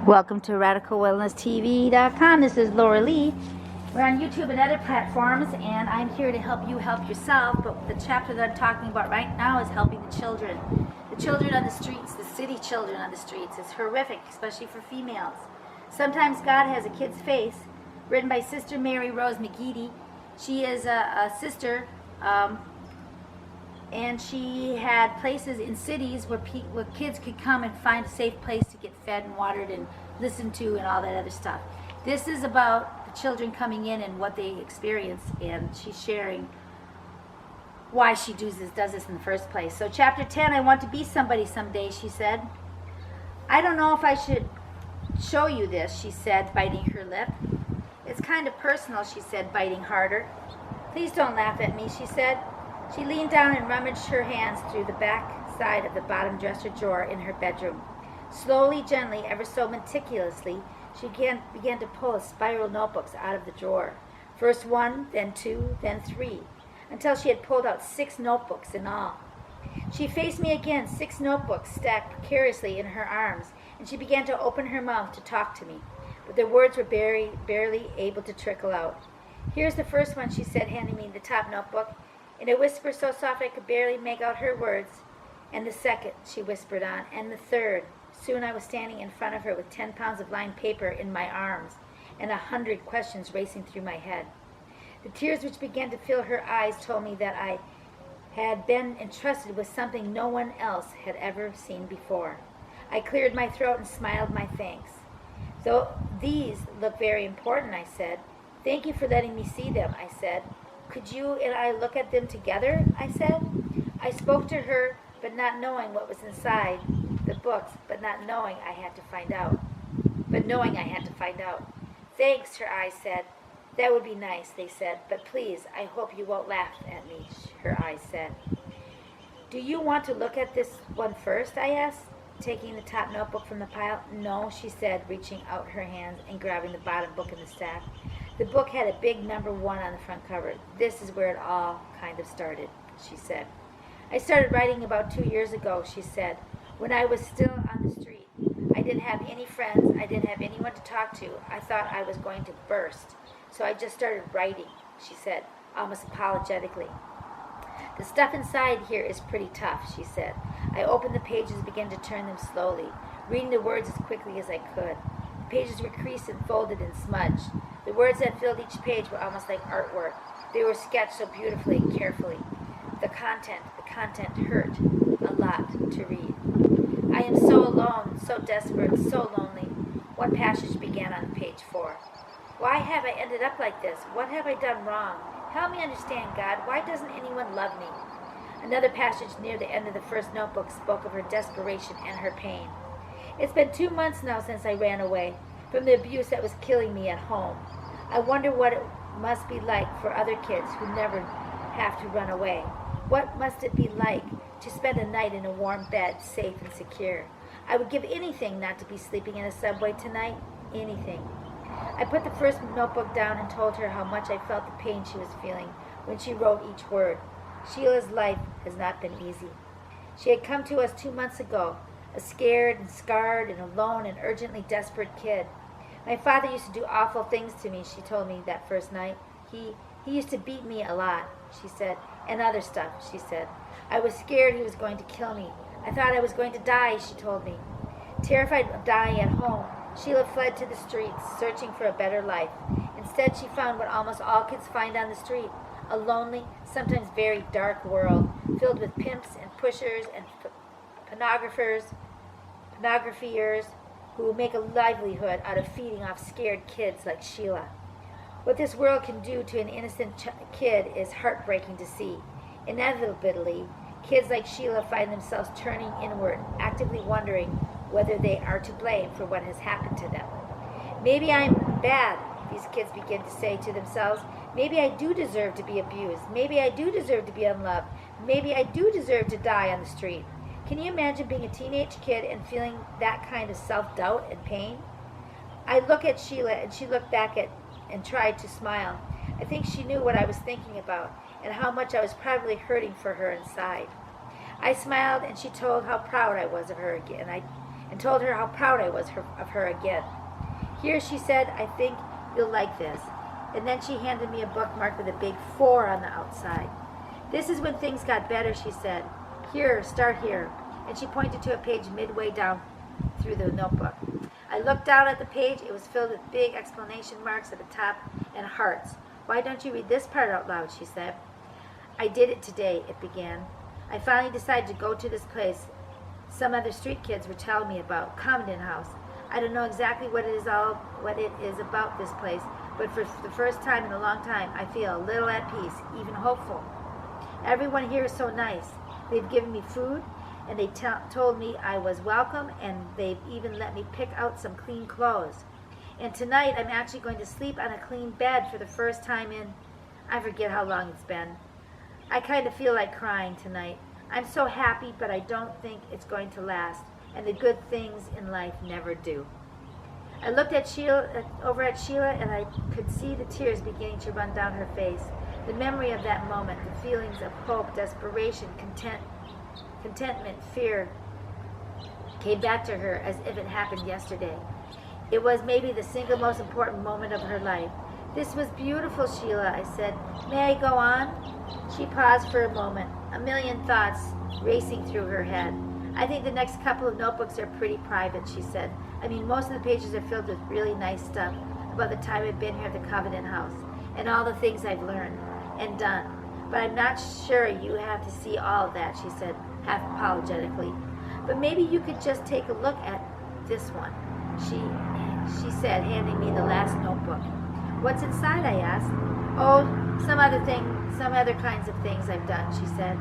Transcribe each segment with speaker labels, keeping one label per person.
Speaker 1: Welcome to radicalwellnesstv.com. This is Laura Lee. We're on YouTube and other platforms, and I'm here to help you help yourself. But the chapter that I'm talking about right now is helping the children. The children on the streets, the city children on the streets. It's horrific, especially for females. Sometimes God has a kid's face, written by Sister Mary Rose McGeady. She is a sister, and she had places in cities where kids could come and find a safe place to get fed and watered and listened to and all that other stuff. This is about the children coming in and what they experience, and she's sharing why she does this in the first place. So chapter 10, I want to be somebody someday, she said. I don't know if I should show you this, she said, biting her lip. It's kind of personal, she said, biting harder. Please don't laugh at me, she said. She leaned down and rummaged her hands through the back side of the bottom dresser drawer in her bedroom. Slowly, gently, ever so meticulously, she began to pull spiral notebooks out of the drawer. First one, then two, then three, until she had pulled out 6 notebooks in all. She faced me again, 6 notebooks stacked precariously in her arms, and she began to open her mouth to talk to me, but the words were barely able to trickle out. Here's the first one, she said, handing me the top notebook, in a whisper so soft I could barely make out her words. And the second, she whispered on, and the third. Soon I was standing in front of her with 10 pounds of lined paper in my arms and 100 questions racing through my head. The tears which began to fill her eyes told me that I had been entrusted with something no one else had ever seen before. I cleared my throat and smiled my thanks. Though these look very important, I said. Thank you for letting me see them, I said. Could you and I look at them together, I said. I spoke to her, but not knowing what was inside the books, but knowing I had to find out. Thanks, her eyes said. That would be nice, they said, but please, I hope you won't laugh at me, her eyes said. Do you want to look at this one first, I asked, taking the top notebook from the pile. No, she said, reaching out her hands and grabbing the bottom book in the stack. The book had a big number 1 on the front cover. This is where it all kind of started, she said. I started writing about 2 years ago, she said, when I was still on the street. I didn't have any friends. I didn't have anyone to talk to. I thought I was going to burst. So I just started writing, she said, almost apologetically. The stuff inside here is pretty tough, she said. I opened the pages and began to turn them slowly, reading the words as quickly as I could. The pages were creased and folded and smudged. The words that filled each page were almost like artwork. They were sketched so beautifully and carefully. The content hurt a lot to read. I am so alone, so desperate, so lonely. One passage began on page 4. Why have I ended up like this? What have I done wrong? Help me understand, God. Why doesn't anyone love me? Another passage near the end of the first notebook spoke of her desperation and her pain. It's been 2 months now since I ran away from the abuse that was killing me at home. I wonder what it must be like for other kids who never have to run away. What must it be like to spend a night in a warm bed, safe and secure? I would give anything not to be sleeping in a subway tonight. Anything. I put the first notebook down and told her how much I felt the pain she was feeling when she wrote each word. Sheila's life has not been easy. She had come to us 2 months ago, a scared and scarred and alone and urgently desperate kid. My father used to do awful things to me, she told me that first night. He used to beat me a lot, she said, and other stuff, she said. I was scared he was going to kill me. I thought I was going to die, she told me. Terrified of dying at home, Sheila fled to the streets, searching for a better life. Instead, she found what almost all kids find on the street, a lonely, sometimes very dark world, filled with pimps and pushers and pornographers who make a livelihood out of feeding off scared kids like Sheila. What this world can do to an innocent kid is heartbreaking to see. Inevitably, kids like Sheila find themselves turning inward, actively wondering whether they are to blame for what has happened to them. Maybe I'm bad, these kids begin to say to themselves. Maybe I do deserve to be abused. Maybe I do deserve to be unloved. Maybe I do deserve to die on the street. Can you imagine being a teenage kid and feeling that kind of self-doubt and pain? I look at Sheila and she looked back and tried to smile. I think she knew what I was thinking about and how much I was probably hurting for her inside. I smiled and she told how proud I was of her again. and told her how proud I was of her again. "Here," she said, "I think you'll like this." And then she handed me a book marked with a big 4 on the outside. "This is when things got better," she said. "Here, start here." And she pointed to a page midway down through the notebook. I looked down at the page. It was filled with big exclamation marks at the top and hearts. "Why don't you read this part out loud?" she said. "I did it today," it began. "I finally decided to go to this place some other street kids were telling me about, Comden House. I don't know exactly what it is about this place, but for the first time in a long time, I feel a little at peace, even hopeful. Everyone here is so nice. They've given me food, and they told me I was welcome, and they've even let me pick out some clean clothes. And tonight, I'm actually going to sleep on a clean bed for the first time in, I forget how long it's been. I kind of feel like crying tonight. I'm so happy, but I don't think it's going to last, and the good things in life never do." I looked at over at Sheila, and I could see the tears beginning to run down her face. The memory of that moment, the feelings of hope, desperation, contentment, fear, came back to her as if it happened yesterday. It was maybe the single most important moment of her life. "This was beautiful, Sheila," I said. "May I go on?" She paused for a moment, a million thoughts racing through her head. "I think the next couple of notebooks are pretty private," she said. "I mean, most of the pages are filled with really nice stuff about the time I've been here at the Covenant House and all the things I've learned and done. But I'm not sure you have to see all of that," she said, half apologetically. "But maybe you could just take a look at this one," she said, handing me the last notebook. "What's inside?" I asked. "Oh, some other kinds of things I've done," she said.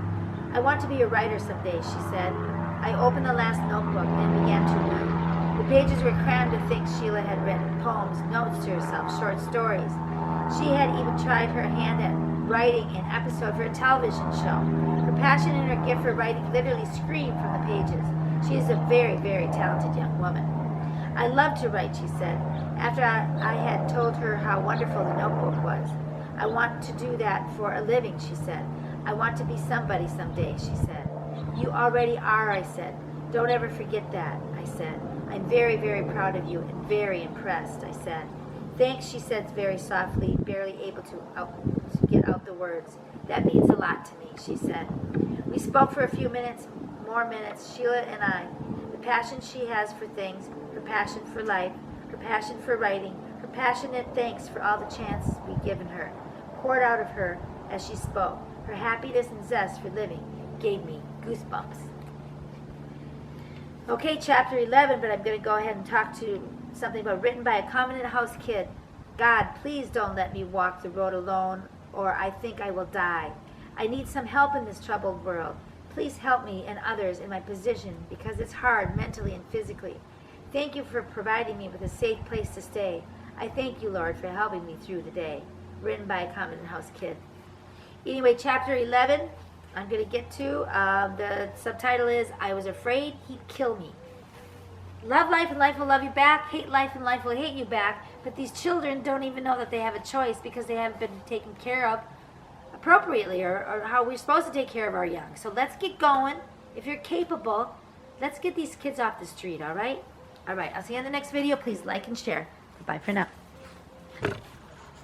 Speaker 1: "I want to be a writer someday," she said. I opened the last notebook and began to read. The pages were crammed with things Sheila had written, poems, notes to herself, short stories. She had even tried her hand at writing an episode for a television show. Her passion and her gift for writing literally screamed from the pages. She is a very, very talented young woman. "I love to write," she said, after I had told her how wonderful the notebook was. "I want to do that for a living," she said. "I want to be somebody someday," she said. "You already are," I said. "Don't ever forget that," I said. "I'm very, very proud of you and very impressed," I said. "Thanks," she said very softly, barely able to get out the words. "That means a lot to me," she said. We spoke for a few more minutes, Sheila and I. The passion she has for things, her passion for life, her passion for writing, her passionate thanks for all the chances we've given her, poured out of her as she spoke. Her happiness and zest for living gave me goosebumps. Okay, chapter 11, but I'm going to go ahead and talk to something about written by a Covenant House kid. "God, please don't let me walk the road alone, or I think I will die. I need some help in this troubled world. Please help me and others in my position, because it's hard mentally and physically. Thank you for providing me with a safe place to stay. I thank you, Lord, for helping me through the day." Written by a Covenant House kid. Anyway, chapter 11, I'm going to get to. The subtitle is, "I was afraid he'd kill me." Love life and life will love you back. Hate life and life will hate you back. But these children don't even know that they have a choice because they haven't been taken care of appropriately or how we're supposed to take care of our young. So let's get going. If you're capable, let's get these kids off the street, all right? All right, I'll see you in the next video. Please like and share. Bye for now.